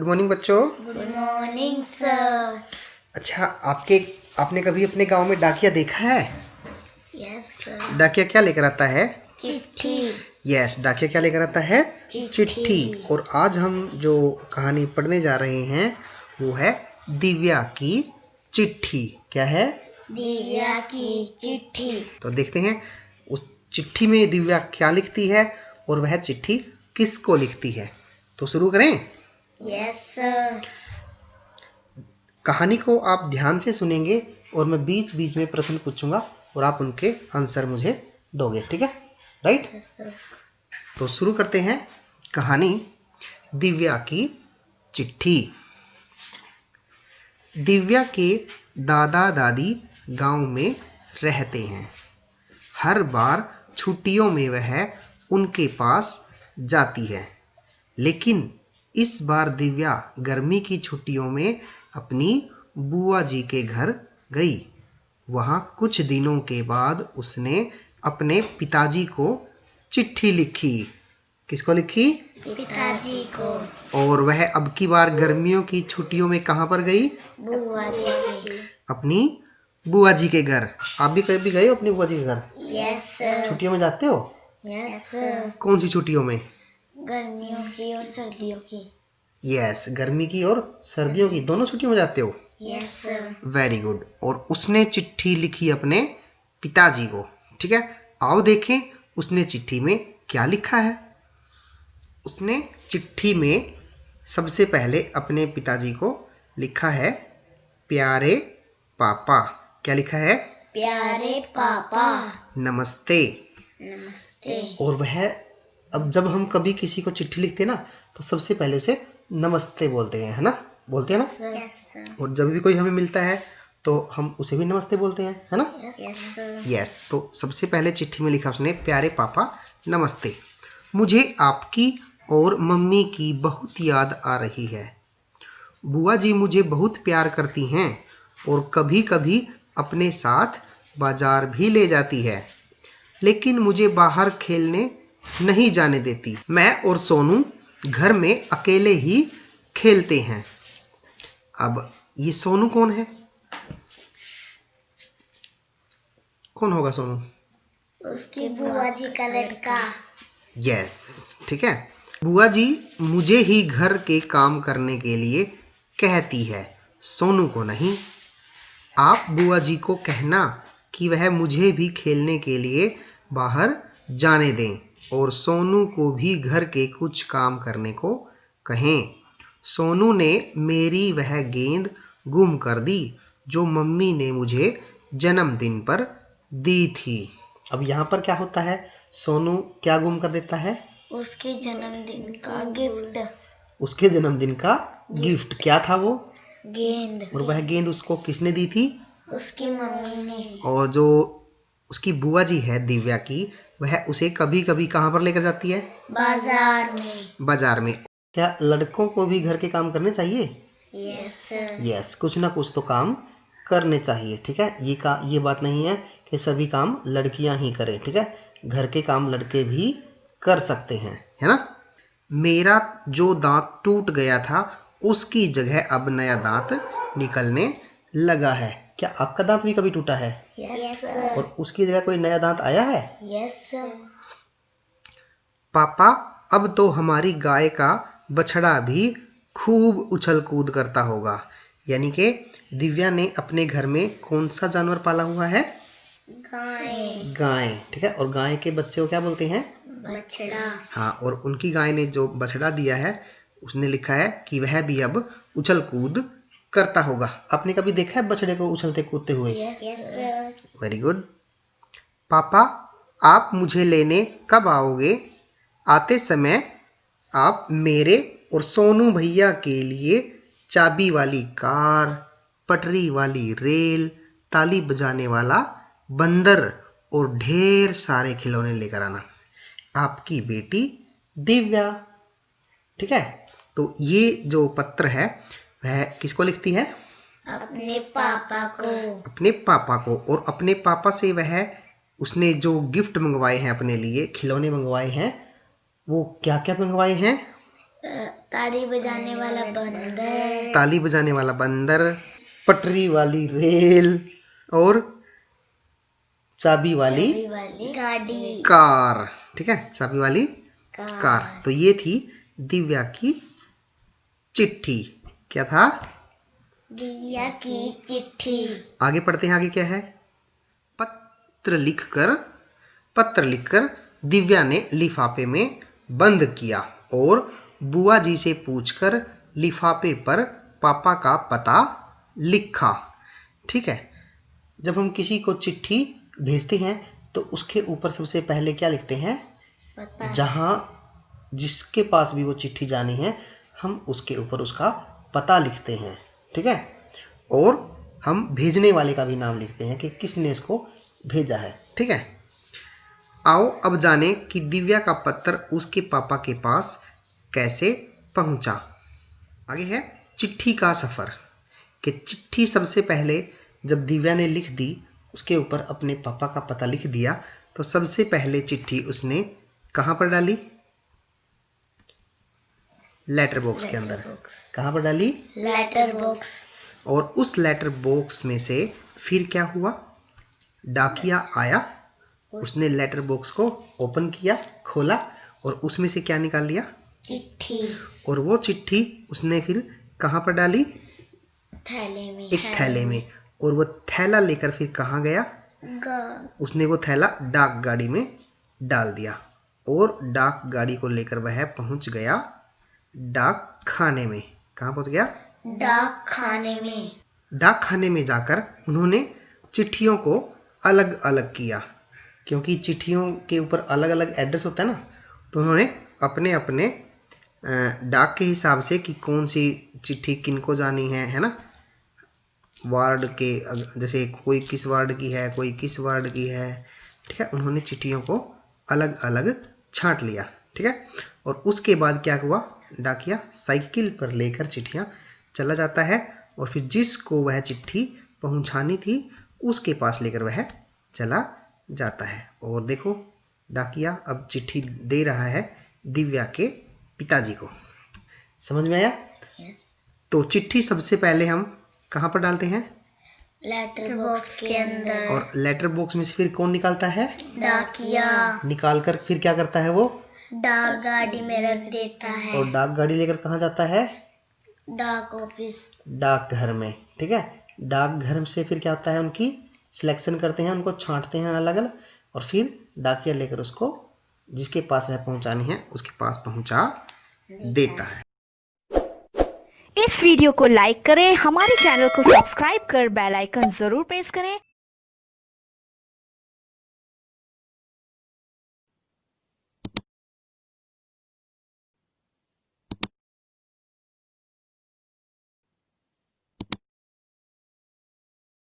Morning बच्चों। Good morning sir. अच्छा, आपने कभी अपने गांव में डाकिया देखा है? Yes sir. डाकिया क्या लेकर आता है? चिट्ठी। यस, डाकिया क्या लेकर आता है? चिट्ठी। और आज हम जो कहानी पढ़ने जा रहे हैं वो है दिव्या की चिट्ठी। क्या है? दिव्या की चिट्ठी। तो देखते हैं उस चिट्ठी में दिव्या क्या लिखती है और वह चिट्ठी किसको लिखती है। तो शुरू करें। Yes sir. कहानी को आप ध्यान से सुनेंगे और मैं बीच बीच में प्रश्न पूछूंगा और आप उनके आंसर मुझे दोगे, ठीक है? राइट? Yes sir. तो शुरू करते हैं कहानी दिव्या की चिट्ठी। दिव्या के दादा दादी गांव में रहते हैं। हर बार छुट्टियों में वह उनके पास जाती है, लेकिन इस बार दिव्या गर्मी की छुट्टियों में अपनी बुआ जी के घर गई। वहां कुछ दिनों के बाद उसने अपने पिताजी को चिट्ठी लिखी। किसको लिखी? पिताजी को। और वह अब की बार गर्मियों की छुट्टियों में कहां पर गई? बुआ जी के। अपनी बुआ जी के घर। आप भी कभी गए हो अपनी बुआ जी के घर? Yes sir. छुट्टियों में जाते हो? Yes sir. कौन सी छुट्टियों में? गर्मियों की और सर्दियों की। यस, गर्मी की और सर्दियों की दोनों छुट्टियों में जाते हो। Yes sir. Very good. और उसने चिट्ठी लिखी अपने पिताजी को, ठीक है? आओ देखें उसने चिट्ठी में क्या लिखा है। उसने चिट्ठी में सबसे पहले अपने पिताजी को लिखा है, प्यारे पापा। क्या लिखा है? प्यारे पापा। नमस्ते। नमस्ते। और वह अब जब हम कभी किसी को चिट्ठी लिखते हैं ना तो सबसे पहले उसे नमस्ते बोलते हैं, है ना? बोलते हैं ना? Yes sir. और जब भी कोई हमें मिलता है तो हम उसे भी नमस्ते बोलते हैं, है ना? Yes sir. यस। तो सबसे पहले चिट्ठी में लिखा उसने, प्यारे पापा नमस्ते। मुझे आपकी और मम्मी की बहुत याद आ रही है। बुआ जी मुझे बहुत प्यार करती हैं और कभी कभी अपने साथ बाजार भी ले जाती है, लेकिन मुझे बाहर खेलने नहीं जाने देती। मैं और सोनू घर में अकेले ही खेलते हैं। अब ये सोनू कौन है? कौन होगा सोनू? उसकी बुआ जी का लड़का। यस, ठीक है। बुआ जी मुझे ही घर के काम करने के लिए कहती है, सोनू को नहीं। आप बुआ जी को कहना कि वह मुझे भी खेलने के लिए बाहर जाने दें और सोनू को भी घर के कुछ काम करने को कहें। सोनू ने मेरी वह गेंद गुम कर दी जो मम्मी ने मुझे जन्मदिन पर दी थी। अब यहाँ पर क्या होता है? सोनू क्या गुम कर देता है? उसके जन्मदिन का गिफ्ट। उसके जन्मदिन का गिफ्ट क्या था वो? गेंद। और वह गेंद उसको किसने दी थी? उसकी मम्मी ने। और जो उसकी बुआ जी है दिव्या की, वह उसे कभी कभी कहाँ पर लेकर जाती है? बाजार में। बाजार में। क्या लड़कों को भी घर के काम करने चाहिए? Yes sir. यस, कुछ ना कुछ तो काम करने चाहिए, ठीक है? ये बात नहीं है कि सभी काम लड़कियां ही करें, ठीक है? घर के काम लड़के भी कर सकते हैं, है ना? मेरा जो दांत टूट गया था उसकी जगह अब नया दांत निकलने लगा है। क्या आपका दांत भी कभी टूटा है? Yes sir. और उसकी जगह कोई नया दांत आया है? Yes sir. पापा अब तो हमारी गाय का बछड़ा भी खूब उछल कूद करता होगा। यानी कि दिव्या ने अपने घर में कौन सा जानवर पाला हुआ है? गाय। गाय, ठीक है? और गाय के बच्चे को क्या बोलते हैं? बछड़ा। हाँ, और उनकी गाय ने जो बछड़ा दिया है उसने लिखा है कि वह भी अब उछल कूद करता होगा। आपने कभी देखा है बछड़े को उछलते कूदते हुए? Yes sir. Very good. पापा आप मुझे लेने कब आओगे? आते समय आप मेरे और सोनू भैया के लिए चाबी वाली कार, पटरी वाली रेल, ताली बजाने वाला बंदर और ढेर सारे खिलौने लेकर आना। आपकी बेटी दिव्या। ठीक है? तो ये जो पत्र है वह किसको लिखती है? अपने पापा को। अपने पापा को। और अपने पापा से वह उसने जो गिफ्ट मंगवाए हैं अपने लिए, खिलौने मंगवाए हैं, वो क्या क्या मंगवाए हैं? ताली बजाने वाला बंदर, ताली बजाने वाला बंदर, पटरी वाली रेल और चाबी वाली गाड़ी, कार। ठीक है, चाबी वाली कार। तो ये थी दिव्या की चिट्ठी। क्या था? दिव्या की चिट्ठी। आगे पढ़ते हैं, आगे क्या है? पत्र लिखकर दिव्या ने लिफाफे में बंद किया और बुआ जी से पूछकर लिफाफे पर पापा का पता लिखा। ठीक है, जब हम किसी को चिट्ठी भेजते हैं तो उसके ऊपर सबसे पहले क्या लिखते हैं? जहां जिसके पास भी वो चिट्ठी जानी है हम उसके ऊपर उसका पता लिखते हैं। ठीक है, और हम भेजने वाले का भी नाम लिखते हैं कि किसने इसको भेजा है। ठीक है, आओ अब जाने कि दिव्या का पत्र उसके पापा के पास कैसे पहुंचा। आगे है चिट्ठी का सफर। कि चिट्ठी सबसे पहले जब दिव्या ने लिख दी, उसके ऊपर अपने पापा का पता लिख दिया, तो सबसे पहले चिट्ठी उसने कहां पर डाली? लेटर बॉक्स के अंदर। कहां पर डाली? Letter box. और उस लेटर बॉक्स में से फिर क्या हुआ? डाकिया आया, उसने लेटर बॉक्स को ओपन किया, खोला और उसमें से क्या निकाल लिया? चिट्ठी। और वो चिट्ठी उसने फिर कहां पर डाली? थैले में। एक थैले में। और वो थैला लेकर फिर कहां गया? उसने वो थैला डाक गाड़ी में डाल दिया और डाक गाड़ी को लेकर वह पहुंच गया डाक खाने में। कहां पहुंच गया? डाक खाने में। डाक खाने में जाकर उन्होंने चिट्ठियों को अलग अलग किया, क्योंकि चिट्ठियों के ऊपर अलग अलग एड्रेस होता है ना, तो उन्होंने अपने अपने डाक के हिसाब से कि कौन सी चिट्ठी किनको जानी है ना, वार्ड के, जैसे कोई किस वार्ड की है, कोई किस वार्ड की है। ठीक है, उन्होंने चिट्ठियों को अलग अलग छांट लिया। ठीक है, और उसके बाद क्या हुआ? डाकिया साइकिल पर लेकर चिट्ठियां चला जाता है और फिर जिसको वह चिट्ठी पहुंचानी थी उसके पास लेकर वह चला जाता है। और देखो, डाकिया अब चिट्ठी दे रहा है दिव्या के पिताजी को। समझ में आया? तो चिट्ठी सबसे पहले हम कहां पर डालते हैं? लेटर बॉक्स के अंदर। और लेटर बॉक्स में से फिर कौन निकालता है? डाकिया। निकालकर फिर क्या करता है वो? डाक गाड़ी में रख देता है। और डाक गाड़ी लेकर कहां जाता है? डाक ऑफिस, डाक घर में। ठीक है, डाक घर से फिर क्या होता है? उनकी सिलेक्शन करते हैं, उनको छांटते हैं अलग अलग, और फिर डाकिया लेकर उसको जिसके पास वह पहुंचानी है उसके पास पहुंचा देता है। इस वीडियो को लाइक करें, हमारे चैनल को सब्सक्राइब कर बेल आइकन जरूर प्रेस करें